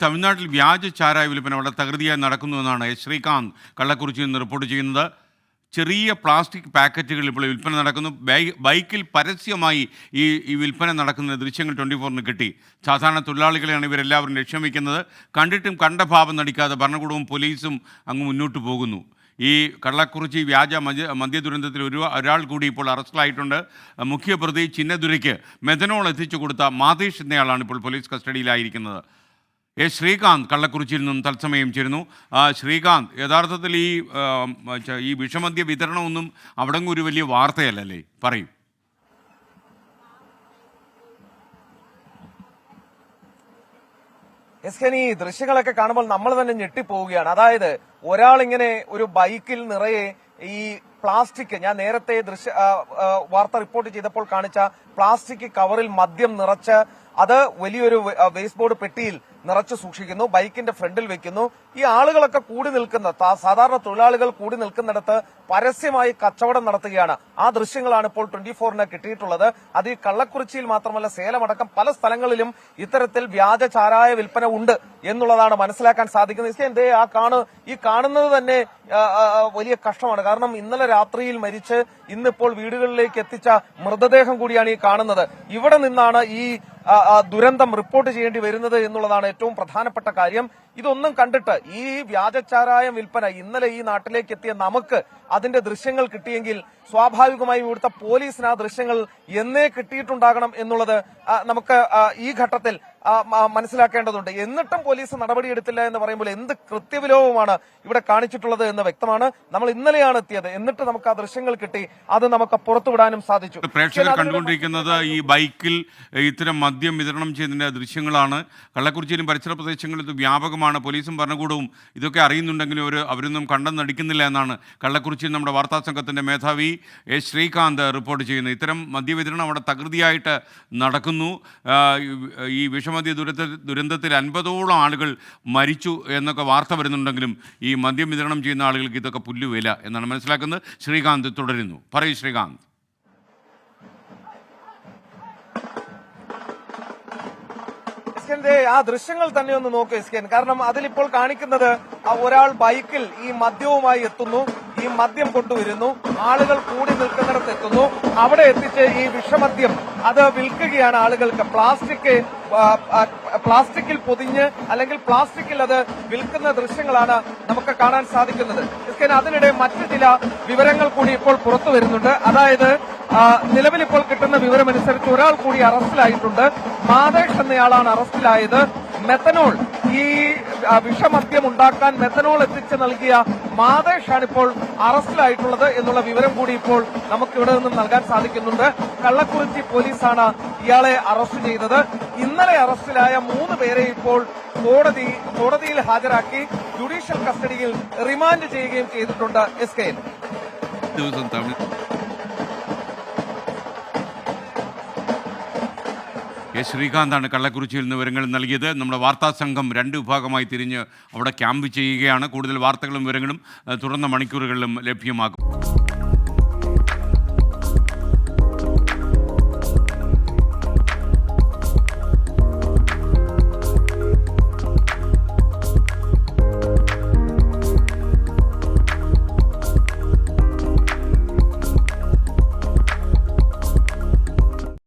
തമിഴ്നാട്ടിൽ വ്യാജ ചാരായ വിൽപ്പന വളരെ തകൃതിയായി നടക്കുന്നുവെന്നാണ് ശ്രീകാന്ത് കള്ളക്കുറിച്ചിയിൽ നിന്ന് റിപ്പോർട്ട് ചെയ്യുന്നത്. ചെറിയ പ്ലാസ്റ്റിക് പാക്കറ്റുകൾ ഇപ്പോൾ വിൽപ്പന നടക്കുന്നു. ബൈക്കിൽ പരസ്യമായി ഈ വിൽപ്പന നടക്കുന്ന ദൃശ്യങ്ങൾ 24-ന് കിട്ടി. സാധാരണ തൊഴിലാളികളെയാണ് ഇവരെല്ലാവരും ലക്ഷ്യം വയ്ക്കുന്നത്. കണ്ടിട്ടും കണ്ട ഭാവം നടിക്കാതെ ഭരണകൂടവും പോലീസും അങ്ങ് മുന്നോട്ട് പോകുന്നു. ഈ കള്ളക്കുറിച്ചി വ്യാജ മദ്യ ദുരന്തത്തിൽ ഒരാൾ കൂടി ഇപ്പോൾ അറസ്റ്റിലായിട്ടുണ്ട്. മുഖ്യപ്രതി ചിന്നദുരയ്ക്ക് മെഥനോൾ എത്തിച്ചു കൊടുത്ത മാതീഷ് എന്നയാളാണ് ഇപ്പോൾ പോലീസ് കസ്റ്റഡിയിലായിരിക്കുന്നത്. ശ്രീകാന്ത് കള്ളക്കുറിച്ചിയിൽ നിന്നും തത്സമയം ചേരുന്നു. ശ്രീകാന്ത്, യഥാർത്ഥത്തിൽ ഈ വിഷമദ്യ വിതരണമൊന്നും അവിടെ ഒരു വലിയ വാർത്തയല്ലേ? പറയൂ. ഈ ദൃശ്യങ്ങളൊക്കെ കാണുമ്പോൾ നമ്മൾ തന്നെ ഞെട്ടിപ്പോവുകയാണ്. അതായത് ഒരാളിങ്ങനെ ഒരു ബൈക്കിൽ നിറയെ ഈ പ്ലാസ്റ്റിക്, ഞാൻ നേരത്തെ വാർത്ത റിപ്പോർട്ട് ചെയ്തപ്പോൾ കാണിച്ച പ്ലാസ്റ്റിക് കവറിൽ മദ്യം നിറച്ച് അത് വലിയൊരു വേസ്റ്റ് ബോർഡ് പെട്ടിയിൽ നിറച്ചു സൂക്ഷിക്കുന്നു, ബൈക്കിന്റെ ഫ്രണ്ടിൽ വെക്കുന്നു. ഈ ആളുകളൊക്കെ കൂടി നിൽക്കുന്ന, സാധാരണ തൊഴിലാളികൾ കൂടി നിൽക്കുന്നിടത്ത് പരസ്യമായി കച്ചവടം നടത്തുകയാണ്. ആ ദൃശ്യങ്ങളാണ് ഇപ്പോൾ 24-ന് കിട്ടിയിട്ടുള്ളത്. അത് ഈ കള്ളക്കുറിച്ചിയിൽ മാത്രമല്ല, സേലമടക്കം പല സ്ഥലങ്ങളിലും ഇത്തരത്തിൽ വ്യാജ ചാരായ വിൽപ്പന ഉണ്ട് എന്നുള്ളതാണ് മനസ്സിലാക്കാൻ സാധിക്കുന്നത്. ഈ കാണുന്നത് തന്നെ വലിയ കഷ്ടമാണ്. കാരണം ഇന്നലെ രാത്രിയിൽ മരിച്ച് ഇന്നിപ്പോൾ വീടുകളിലേക്ക് എത്തിച്ച മൃതദേഹം കൂടിയാണ് ഈ കാണുന്നത്. ഇവിടെ നിന്നാണ് ഈ ദുരന്തം റിപ്പോർട്ട് ചെയ്യേണ്ടി വരുന്നത് എന്നുള്ളതാണ് ഏറ്റവും പ്രധാനപ്പെട്ട കാര്യം. ഇതൊന്നും കണ്ടിട്ട് ഈ വ്യാജച്ചാരായ വിൽപ്പന ഇന്നലെ ഈ നാട്ടിലേക്ക് എത്തിയ നമുക്ക് അതിന്റെ ദൃശ്യങ്ങൾ കിട്ടിയെങ്കിൽ സ്വാഭാവികമായും ഇവിടുത്തെ പോലീസിന് ആ ദൃശ്യങ്ങൾ എന്നേ കിട്ടിയിട്ടുണ്ടാകണം എന്നുള്ളത് നമുക്ക് ഈ ഘട്ടത്തിൽ മനസ്സിലാക്കേണ്ടതുണ്ട്. എന്നിട്ടും പോലീസ് നടപടിയെടുത്തില്ല എന്ന് പറയുമ്പോൾ എന്ത് കൃത്യവിലോപമാണ് ഇവിടെ കാണിച്ചിട്ടുള്ളത് എന്ന് വ്യക്തമാണ്. നമ്മൾ ഇന്നലെയാണ് എത്തിയത്, എന്നിട്ട് നമുക്ക് ആ ദൃശ്യങ്ങൾ കിട്ടി, അത് നമുക്ക് പുറത്തുവിടാനും സാധിച്ചു. പ്രേക്ഷകർ കണ്ടുകൊണ്ടിരിക്കുന്നത് ഈ ബൈക്കിൽ ഇത്തരം മദ്യം വിതരണം ചെയ്തതിന്റെ ദൃശ്യങ്ങളാണ്. കള്ളക്കുറിച്ചിയിലും പരിസര പ്രദേശങ്ങളിൽ ഇത് വ്യാപകമാണ്. പോലീസും ഭരണകൂടവും ഇതൊക്കെ അറിയുന്നുണ്ടെങ്കിലും അവരൊന്നും കണ്ടെന്നടിക്കുന്നില്ല എന്നാണ് കള്ളക്കുറിച്ചിയിൽ നമ്മുടെ വാർത്താ സംഘത്തിന്റെ മേധാവി ശ്രീകാന്ത് റിപ്പോർട്ട് ചെയ്യുന്നത്. ഇത്തരം മദ്യവിതരണം അവിടെ തകൃതിയായിട്ട് നടക്കുന്നു. ഈ വിഷമദ്യ ദുരന്തത്തിൽ 50ഓളം ആളുകൾ മരിച്ചു എന്നൊക്കെ വാർത്ത വരുന്നുണ്ടെങ്കിലും ഈ മദ്യം വിതരണം ചെയ്യുന്ന ആളുകൾക്ക് ഇതൊക്കെ പുല്ലുവില എന്നാണ് മനസ്സിലാക്കുന്നത്. ശ്രീകാന്ത് തുടരുന്നു. പറയൂ ശ്രീകാന്ത്. ആ ദൃശ്യങ്ങൾ തന്നെ ഒന്ന് നോക്ക് എസ്കേൻ. കാരണം അതിലിപ്പോൾ കാണിക്കുന്നത് ഒരാൾ ബൈക്കിൽ ഈ മദ്യവുമായി എത്തുന്നു, ഈ മദ്യം കൊണ്ടുവരുന്നു, ആളുകൾ കൂടി നിൽക്കുന്നിടത്ത് എത്തുന്നു, അവിടെ എത്തിച്ച് ഈ വിഷമദ്യം അത് വിൽക്കുകയാണ് ആളുകൾക്ക്. പ്ലാസ്റ്റിക്കിൽ പൊതിഞ്ഞ് അല്ലെങ്കിൽ പ്ലാസ്റ്റിക്കിൽ അത് വിൽക്കുന്ന ദൃശ്യങ്ങളാണ് നമുക്ക് കാണാൻ സാധിക്കുന്നത്. എസ്കേൻ, അതിനിടെ മറ്റു ചില വിവരങ്ങൾ കൂടി ഇപ്പോൾ പുറത്തു വരുന്നുണ്ട്. അതായത് നിലവിൽ ഇപ്പോൾ കിട്ടുന്ന വിവരമനുസരിച്ച് ഒരാൾ കൂടി അറസ്റ്റിലായിട്ടുണ്ട്. മാതേഷ് എന്നയാളാണ് അറസ്റ്റിലായത്. മെത്തനോൾ, ഈ വിഷമദ്യം ഉണ്ടാക്കാൻ മെത്തനോൾ എത്തിച്ച് നൽകിയ മാതേഷാണ് ഇപ്പോൾ അറസ്റ്റിലായിട്ടുള്ളത് എന്നുള്ള വിവരം കൂടി ഇപ്പോൾ നമുക്ക് ഇവിടെ നിന്നും നൽകാൻ സാധിക്കുന്നുണ്ട്. കള്ളക്കുറിച്ചി പോലീസാണ് ഇയാളെ അറസ്റ്റ് ചെയ്തത്. ഇന്നലെ അറസ്റ്റിലായ 3 പേരെ ഇപ്പോൾ കോടതിയിൽ ഹാജരാക്കി ജുഡീഷ്യൽ കസ്റ്റഡിയിൽ റിമാൻഡ് ചെയ്യുകയും ചെയ്തിട്ടുണ്ട്. എസ്കേൻ, ശ്രീകാന്താണ് കള്ളക്കുറിച്ചിയിൽ നിന്ന് വിവരങ്ങൾ നൽകിയത്. നമ്മുടെ വാർത്താ സംഘം 2 വിഭാഗമായി തിരിഞ്ഞ് അവിടെ ക്യാമ്പ് ചെയ്യുകയാണ്. കൂടുതൽ വാർത്തകളും വിവരങ്ങളും തുടർന്ന മണിക്കൂറുകളിലും ലഭ്യമാകും.